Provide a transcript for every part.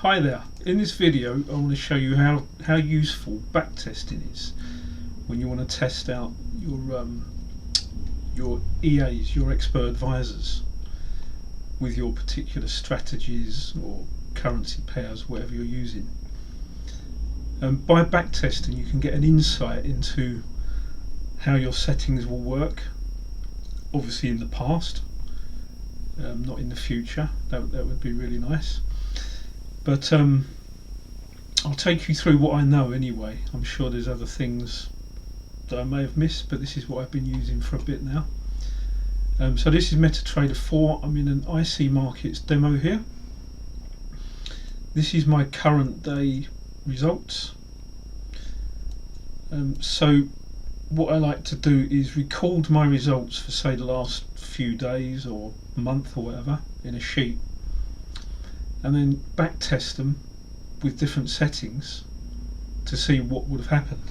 Hi there, in this video I want to show you how useful backtesting is when you want to test out your EAs, your expert advisors, with your particular strategies or currency pairs, whatever you're using. By backtesting you can get an insight into how your settings will work, obviously in the past, not in the future. That would be really nice. But I'll take you through what I know anyway. I'm sure there's other things that I may have missed, but this is what I've been using for a bit now. So this is MetaTrader 4. I'm in an IC Markets demo here. This is my current day results. So what I like to do is record my results for, say, the last few days or month or whatever in a sheet, and then back test them with different settings to see what would have happened.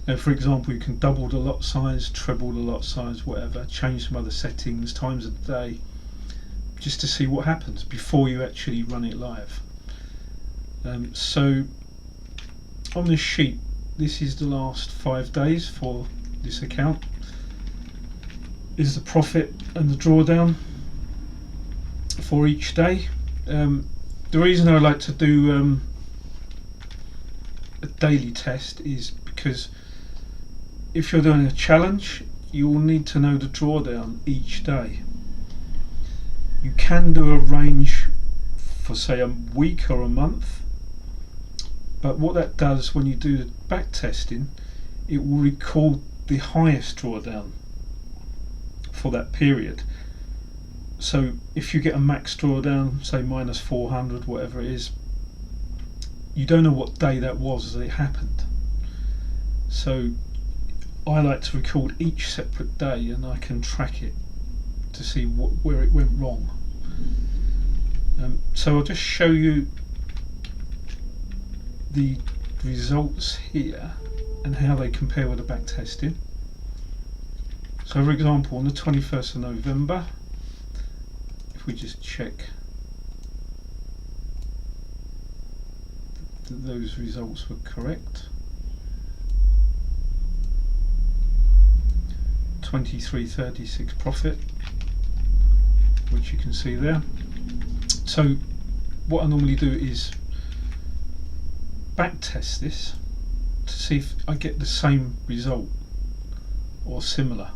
Now, for example, you can double the lot size, treble the lot size, whatever, change some other settings, times of the day, just to see what happens before you actually run it live. So on this sheet, this is the last 5 days for this account. Is the profit and the drawdown for each day. The reason I like to do a daily test is because if you're doing a challenge, you will need to know the drawdown each day. You can do a range for, say, a week or a month, but what that does when you do the back testing, it will record the highest drawdown for that period. So if you get a max drawdown, say minus 400, whatever it is, you don't know what day that was that it happened. So I like to record each separate day, and I can track it to see where it went wrong. So I'll just show you the results here and how they compare with the back testing. So for example, on the 21st of November, we just check that those results were correct. 23.36 profit, which you can see there. So what I normally do is back test this to see if I get the same result or similar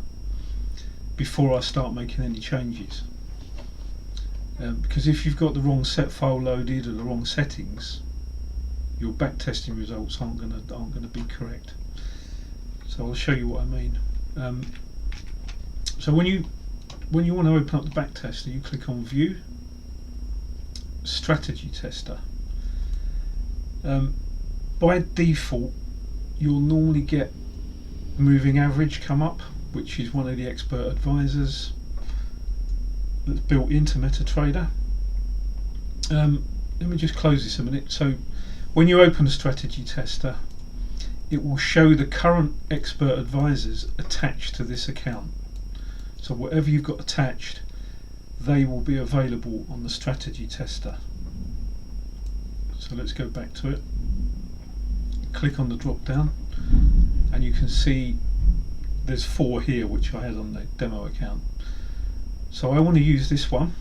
before I start making any changes. Because if you've got the wrong set file loaded or the wrong settings, your backtesting results aren't going to be correct. So I'll show you what I mean. So when you want to open up the backtester, you click on View, Strategy Tester. By default, you'll normally get moving average come up, which is one of the expert advisors that's built into MetaTrader. Let me just close this a minute. So when you open a strategy tester, it will show the current expert advisors attached to this account. So whatever you've got attached, they will be available on the strategy tester. So let's go back to it. Click on the drop down, and you can see there's 4 here which I had on the demo account. So I want to use this one,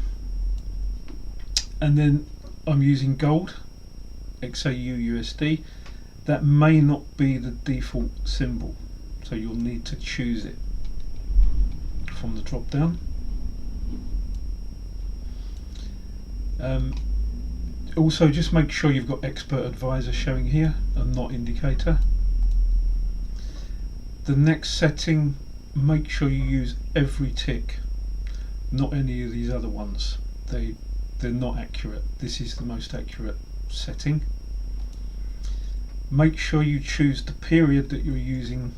and then I'm using gold, XAU USD. That may not be the default symbol, so you'll need to choose it from the drop down. Also, just make sure you've got expert advisor showing here and not indicator. The next setting, make sure you use every tick, not any of these other ones. They're not accurate. This is the most accurate setting. Make sure you choose the period that you're using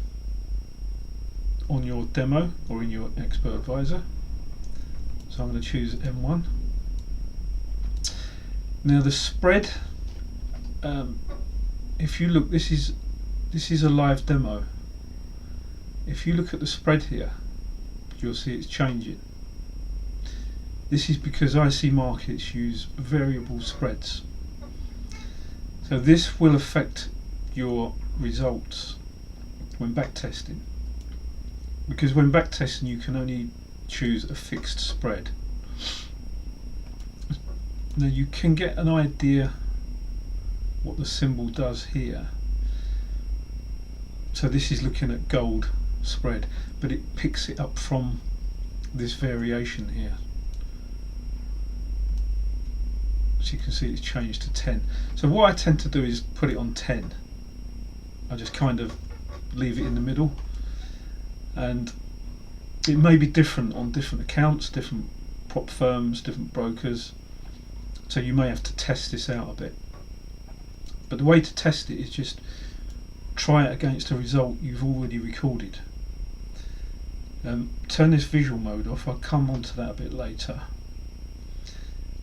on your demo or in your expert advisor. So I'm going to choose M1. Now the spread, if you look, this is a live demo. If you look at the spread here, you'll see it's changing. This is because IC markets use variable spreads. So this will affect your results when backtesting, because when backtesting you can only choose a fixed spread. Now you can get an idea what the symbol does here. So this is looking at gold spread, but it picks it up from this variation here. So you can see it's changed to 10. So what I tend to do is put it on 10. I just kind of leave it in the middle, and it may be different on different accounts, different prop firms, different brokers, so you may have to test this out a bit. But the way to test it is just try it against a result you've already recorded. Turn this visual mode off, I'll come on to that a bit later.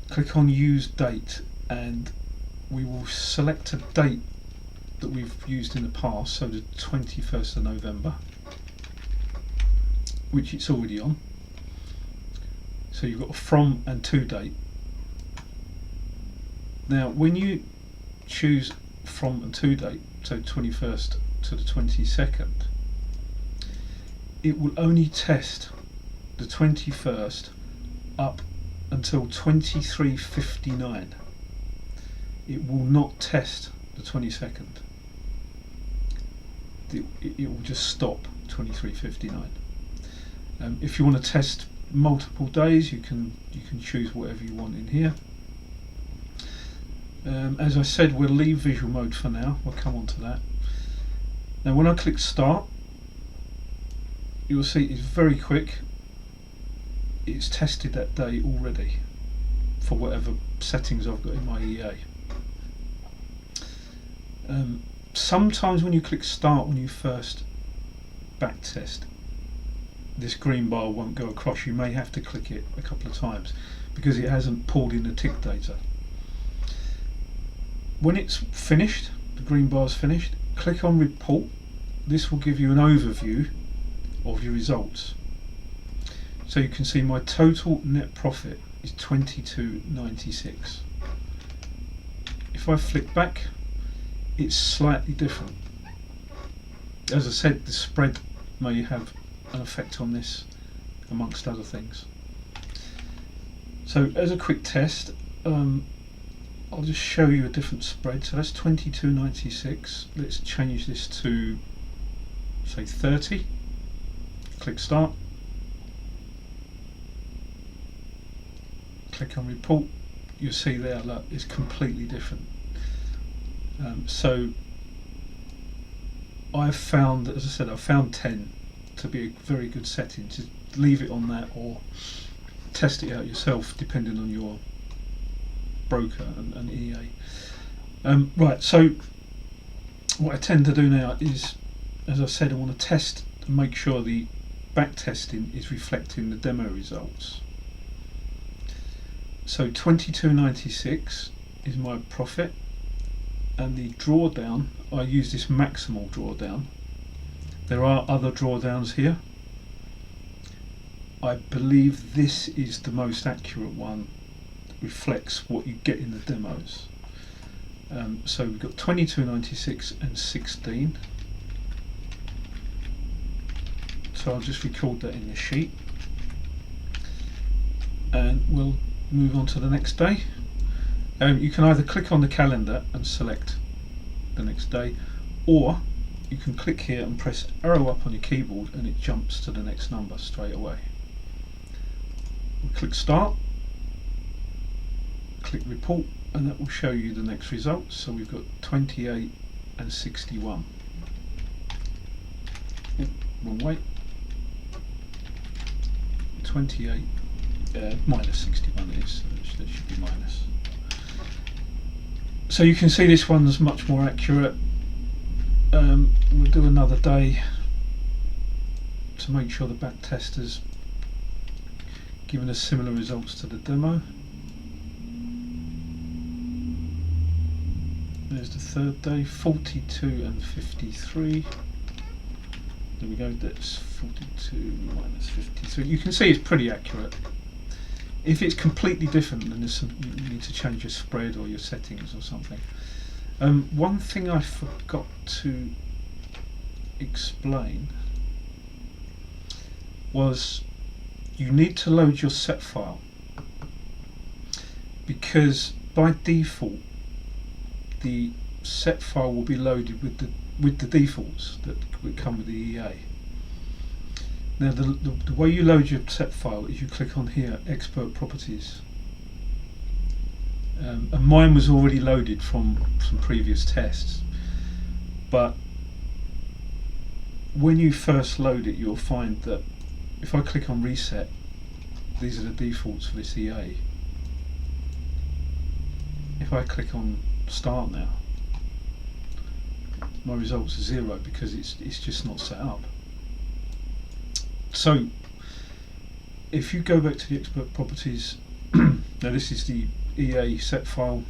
Click on use date and we will select a date that we've used in the past, so the 21st of November, which it's already on. So you've got a from and to date. Now when you choose from and to date, so 21st to the 22nd, it will only test the 21st up until 23:59. It will not test the 22nd. It will just stop 23:59. If you want to test multiple days, you can choose whatever you want in here. As I said, we'll leave visual mode for now. We'll come on to that. Now when I click start, you'll see it's very quick. It's tested that day already for whatever settings I've got in my EA. Sometimes when you click start, when you first backtest, this green bar won't go across. You may have to click it a couple of times because it hasn't pulled in the tick data. When it's finished, the green bar's finished, click on report. This will give you an overview of your results. So you can see my total net profit is 22.96. If I flick back, it's slightly different. As I said, the spread may have an effect on this, amongst other things. So as a quick test, I'll just show you a different spread. So that's 22.96. Let's change this to say 30. Click start. Click on report. You'll see there, look, it's completely different. So I've found, as I said, I've found 10 to be a very good setting. Just leave it on that or test it out yourself depending on your broker and EA. Right, so what I tend to do now is, as I said, I want to test and make sure the back testing is reflecting the demo results. So 22.96 is my profit, and the drawdown, I use this maximal drawdown. There are other drawdowns here. I believe this is the most accurate one that reflects what you get in the demos. So we've got 22.96 and 16. So I'll just record that in the sheet, and we'll move on to the next day. You can either click on the calendar and select the next day, or you can click here and press arrow up on your keyboard and it jumps to the next number straight away. We'll click start, click report, and that will show you the next results. So we've got 28 and 61. Wrong way. 28 minus 61 is, so that should be minus. So you can see this one's much more accurate. We'll do another day to make sure the back tester's given us similar results to the demo. There's the third day, 42 and 53. There we go, that's 42 minus 53. You can see it's pretty accurate. If it's completely different, then you need to change your spread or your settings or something. One thing I forgot to explain was you need to load your set file, because by default the set file will be loaded with the defaults that would come with the EA. Now the way you load your set file is you click on here, expert properties, and mine was already loaded from some previous tests, but when you first load it you'll find that if I click on reset, these are the defaults for this EA. If I click on start now, my results are 0 because it's just not set up. So if you go back to the expert properties, now this is the EA set file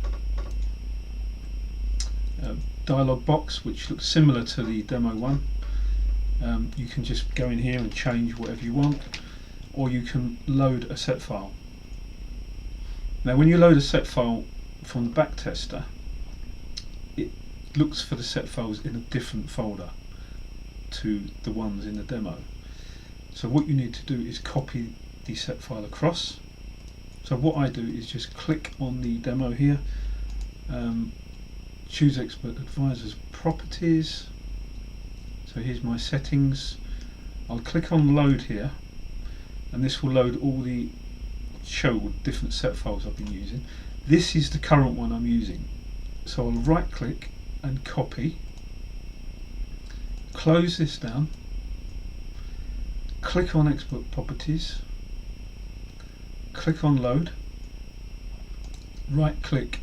dialog box, which looks similar to the demo one. You can just go in here and change whatever you want, or you can load a set file. Now when you load a set file from the backtester, it looks for the set files in a different folder to the ones in the demo. So what you need to do is copy the set file across. So what I do is just click on the demo here, choose Expert Advisor's properties. So here's my settings. I'll click on load here, and this will load all the show different set files I've been using. This is the current one I'm using. So I'll right click and copy, close this down, click on Expert Properties, click on load, right click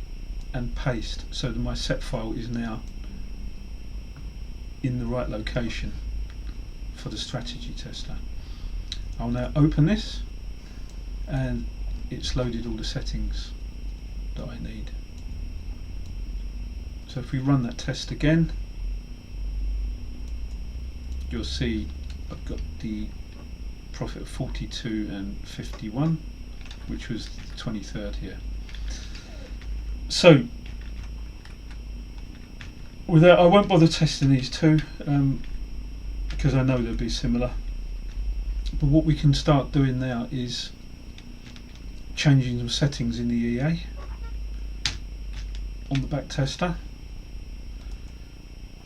and paste, so that my set file is now in the right location for the strategy tester. I'll now open this and it's loaded all the settings that I need. So if we run that test again, you'll see I've got the profit of 42 and 51, which was the 23rd here. So with that, I won't bother testing these two because I know they'll be similar. But what we can start doing now is changing some settings in the EA on the back tester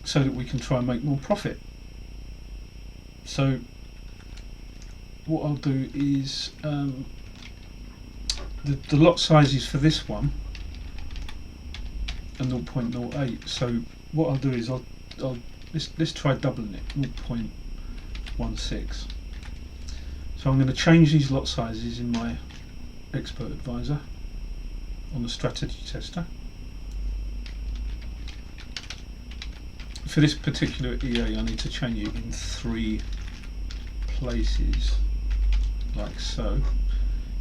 so that we can try and make more profit. So what I'll do is the lot sizes for this one are 0.08. So what I'll do is let's try doubling it, 0.16. So I'm going to change these lot sizes in my Expert Advisor on the strategy tester. For this particular EA I need to change it in 3 places, like so.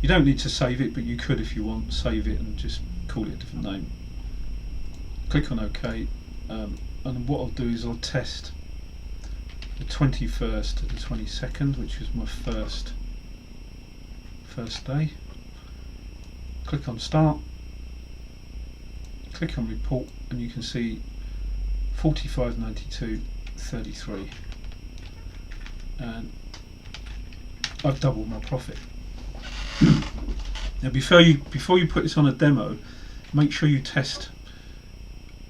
You don't need to save it, but you could if you want. Save it and just call it a different name. Click on OK, and what I'll do is I'll test the 21st to the 22nd, which was my first day. Click on Start, click on Report, and you can see 45.92, 33, and I've doubled my profit. Now before you put this on a demo, make sure you test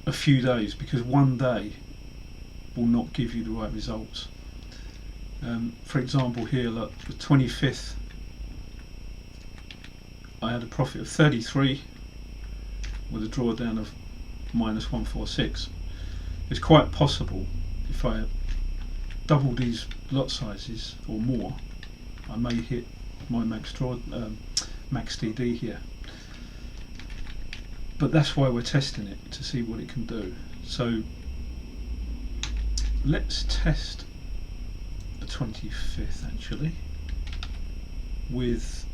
a few days, because one day will not give you the right results. For example here, look, the 25th I had a profit of 33 with a drawdown of minus 146. It's quite possible if I double these lot sizes or more, I may hit my max DD here. But that's why we're testing it, to see what it can do. So let's test the 25th actually with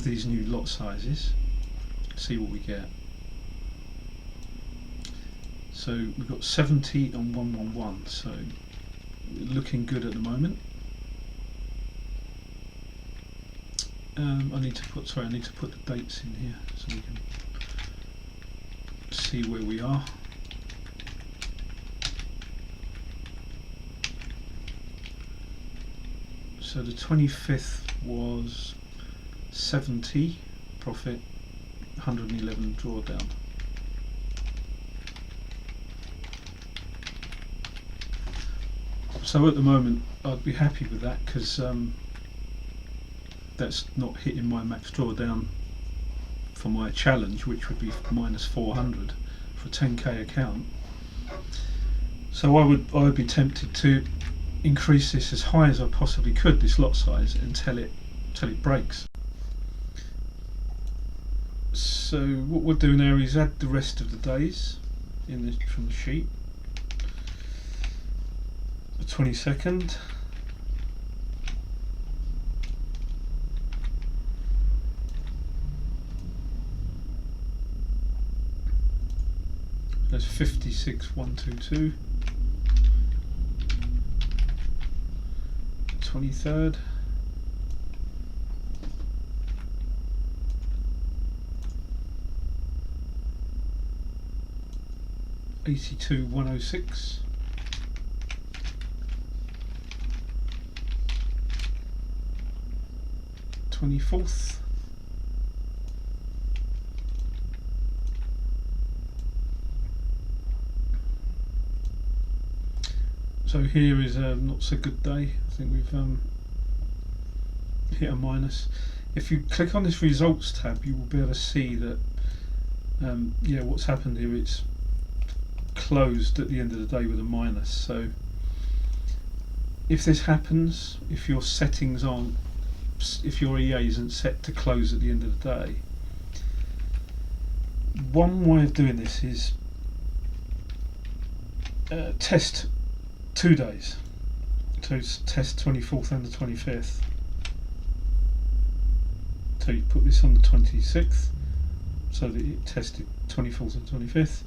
these new lot sizes, see what we get. So we've got 70 and 111, so looking good at the moment. I need to put the dates in here so we can see where we are. So the 25th was 70 profit, 111 drawdown. So at the moment I'd be happy with that, because that's not hitting my max drawdown for my challenge, which would be minus 400 for a 10k account. So I would be tempted to increase this as high as I possibly could, this lot size, until it breaks. So what we'll do now is add the rest of the days from the sheet. The 22nd, that's 56,122. 23rd, $82,106. 24th, so here is a not so good day. I think we've hit a minus. If you click on this results tab, you will be able to see that yeah, what's happened here, it's closed at the end of the day with a minus. So if this happens, if your settings aren't, if your EA isn't set to close at the end of the day, one way of doing this is test 2 days. So test 24th and the 25th. So you put this on the 26th, so that it tested 24th and 25th.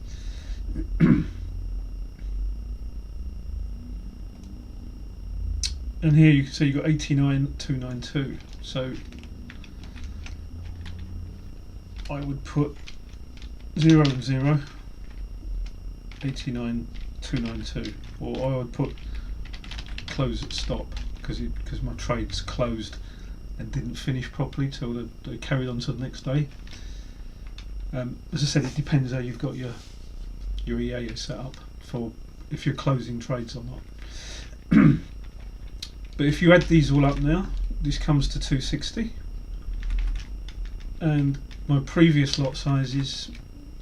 And here you can see you've got 89,292. So I would put 0 and 0, 89,292, or I would put close at stop, because my trade's closed and didn't finish properly till they carried on to the next day. As I said, it depends how you've got your EA set up for if you're closing trades or not. But if you add these all up now, this comes to 260, and my previous lot sizes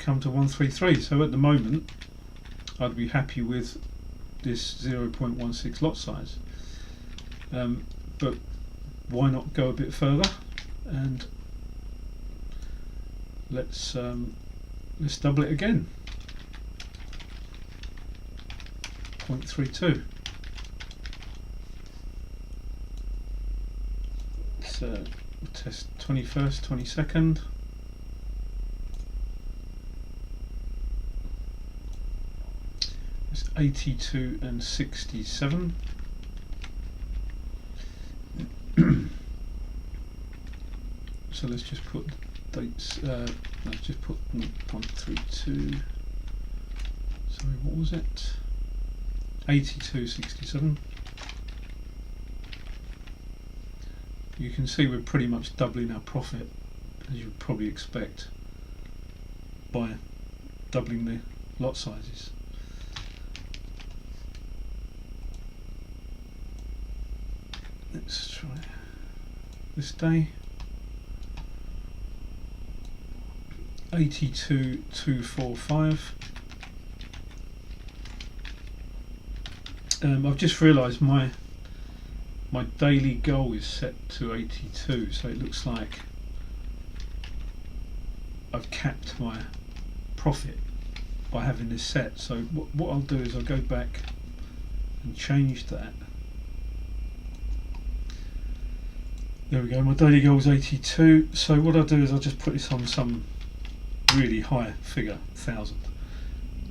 come to 133. So at the moment I'd be happy with this 0.16 lot size, but why not go a bit further, and let's double it again. 0.32. So test 21st, 22nd. It's 82 and 67. So let's just put dates. Let's just put 0.32. Sorry, what was it? 82.67. You can see we're pretty much doubling our profit, as you would probably expect, by doubling the lot sizes. Let's try this day. 82,245. I've just realised my daily goal is set to 82, so it looks like I've capped my profit by having this set. So what I'll do is I'll go back and change that. There we go, my daily goal is 82. So what I'll do is I'll just put this on some really high figure, 1,000,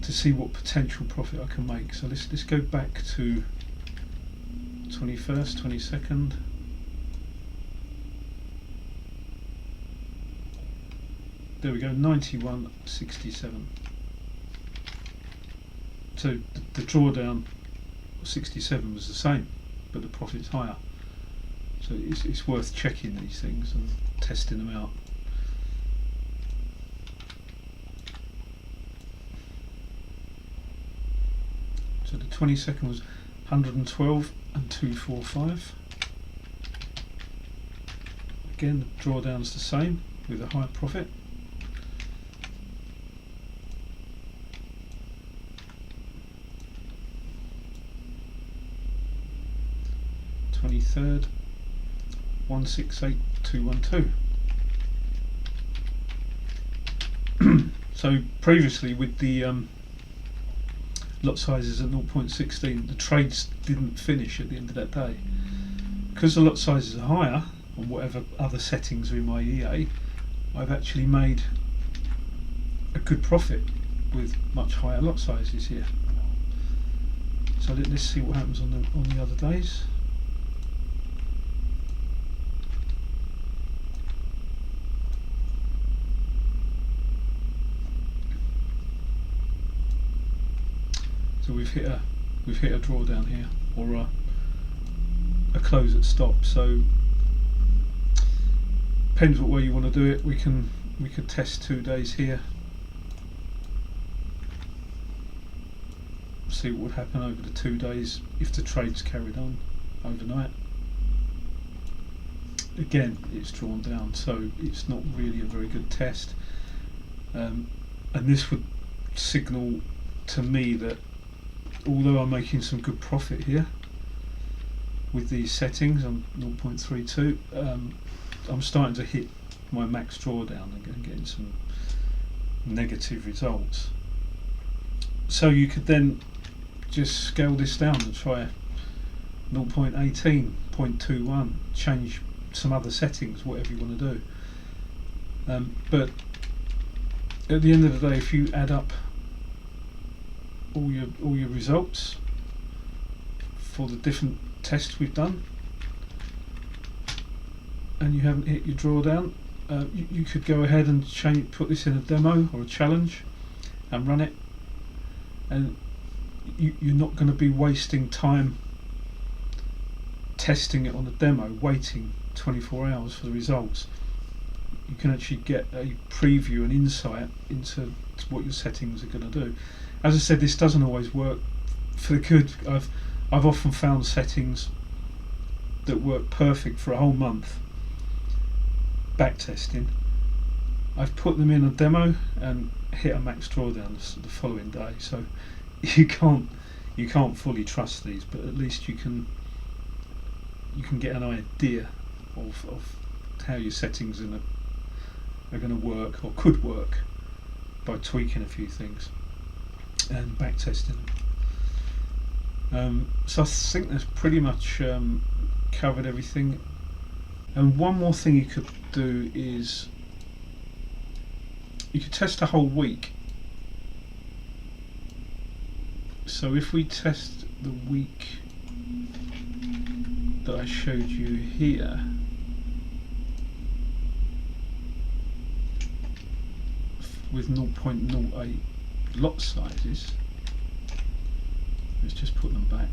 to see what potential profit I can make. So let's go back to 21st, 22nd. There we go, 91.67. So the drawdown 67 was the same, but the profit's higher. So it's worth checking these things and testing them out. So the 22nd was 112 and 245. Again, the drawdown's the same with a higher profit. Third, 168212. So previously with the lot sizes at 0.16, the trades didn't finish at the end of that day. Because the lot sizes are higher on whatever other settings are in my EA, I've actually made a good profit with much higher lot sizes here. So let's see what happens on the other days. So we've hit a drawdown here, or a close at stop. So depends what way you want to do it. We could test 2 days here, see what would happen over the 2 days if the trade's carried on overnight. Again, it's drawn down, so it's not really a very good test, and this would signal to me that although I'm making some good profit here with these settings on 0.32, I'm starting to hit my max drawdown and getting some negative results. So you could then just scale this down and try 0.18, 0.21, change some other settings, whatever you want to do. But at the end of the day, if you add up all your results for the different tests we've done, and you haven't hit your drawdown, you could go ahead and put this in a demo or a challenge and run it, and you're not going to be wasting time testing it on a demo, waiting 24 hours for the results. You can actually get a preview and insight into what your settings are going to do. As I said, this doesn't always work for the good. I've often found settings that work perfect for a whole month backtesting. I've put them in a demo and hit a max drawdown the following day. So you can't fully trust these, but at least you can get an idea of how your settings are going to work, or could work, by tweaking a few things and backtesting them. So I think that's pretty much covered everything. And one more thing you could do is you could test a whole week. So if we test the week that I showed you here, with 0.08 lot sizes, let's just put them back.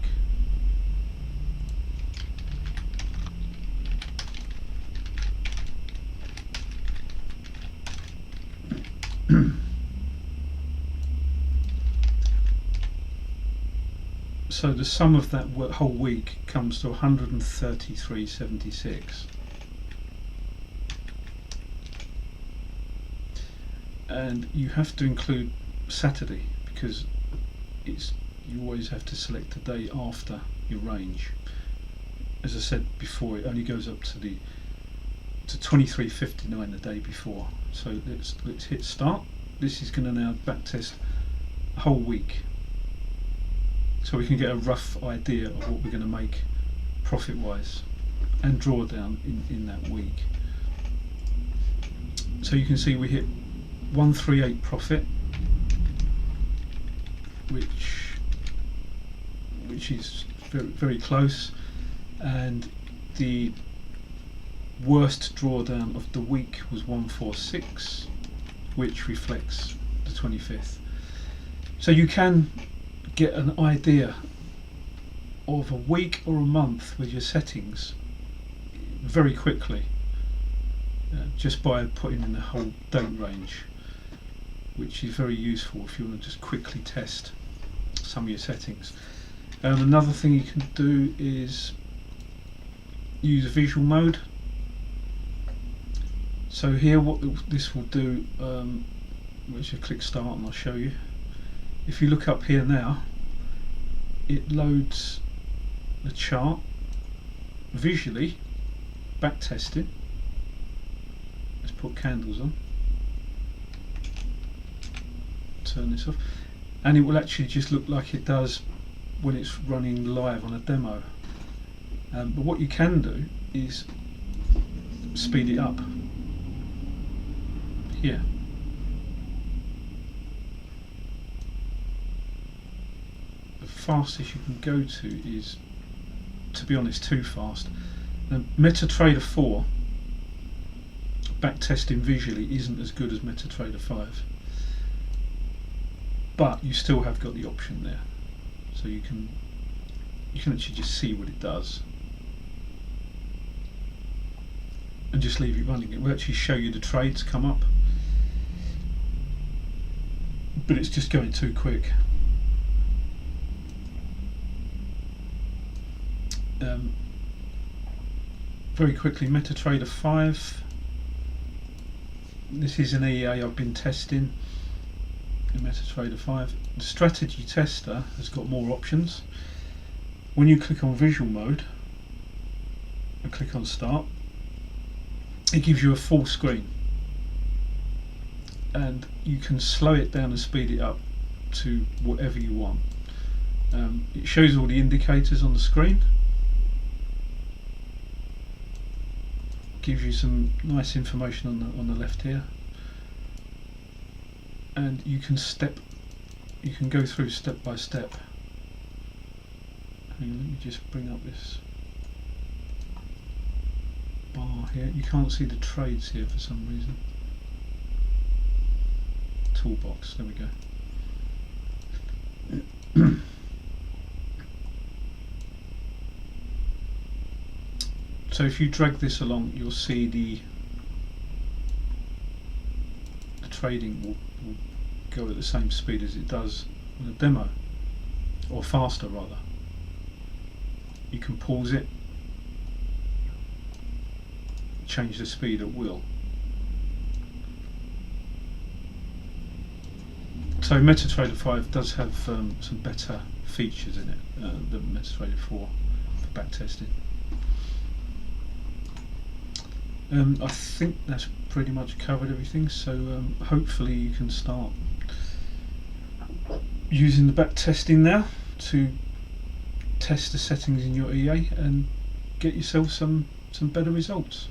So the sum of that whole week comes to 133.76. And you have to include Saturday, because you always have to select a day after your range. As I said before, it only goes up to 23.59 the day before. So let's hit start. This is going to now backtest a whole week, so we can get a rough idea of what we're going to make profit wise and draw down in that week. So you can see we hit 138 profit, which is very, very close, and the worst drawdown of the week was 146, which reflects the 25th. So you can get an idea of a week or a month with your settings very quickly, just by putting in the whole date range, which is very useful if you want to just quickly test some of your settings. Another thing you can do is use visual mode. So here what this will do, let's just click start and I'll show you. If you look up here now, it loads the chart visually, backtesting. Let's put candles on, turn this off, and it will actually just look like it does when it's running live on a demo. But what you can do is speed it up here. The fastest you can go to is, to be honest, too fast. Now, MetaTrader 4 backtesting visually isn't as good as MetaTrader 5, but you still have got the option there, so you can actually just see what it does and just leave it running. It will actually show you the trades come up, but it's just going too quick. Very quickly, MetaTrader 5. This is an EA I've been testing in MetaTrader 5. The strategy tester has got more options. When you click on visual mode and click on start, it gives you a full screen, and you can slow it down and speed it up to whatever you want. It shows all the indicators on the screen, gives you some nice information on the left here, and you can go through step by step. Let me just bring up this bar here. You can't see the trades here for some reason. Toolbox, there we go. So if you drag this along, you'll see the trading will go at the same speed as it does on a demo, or faster rather. You can pause it, change the speed at will. So MetaTrader 5 does have some better features in it than MetaTrader 4 for backtesting. I think that's pretty much covered everything, so hopefully you can start using the backtesting now to test the settings in your EA and get yourself some better results.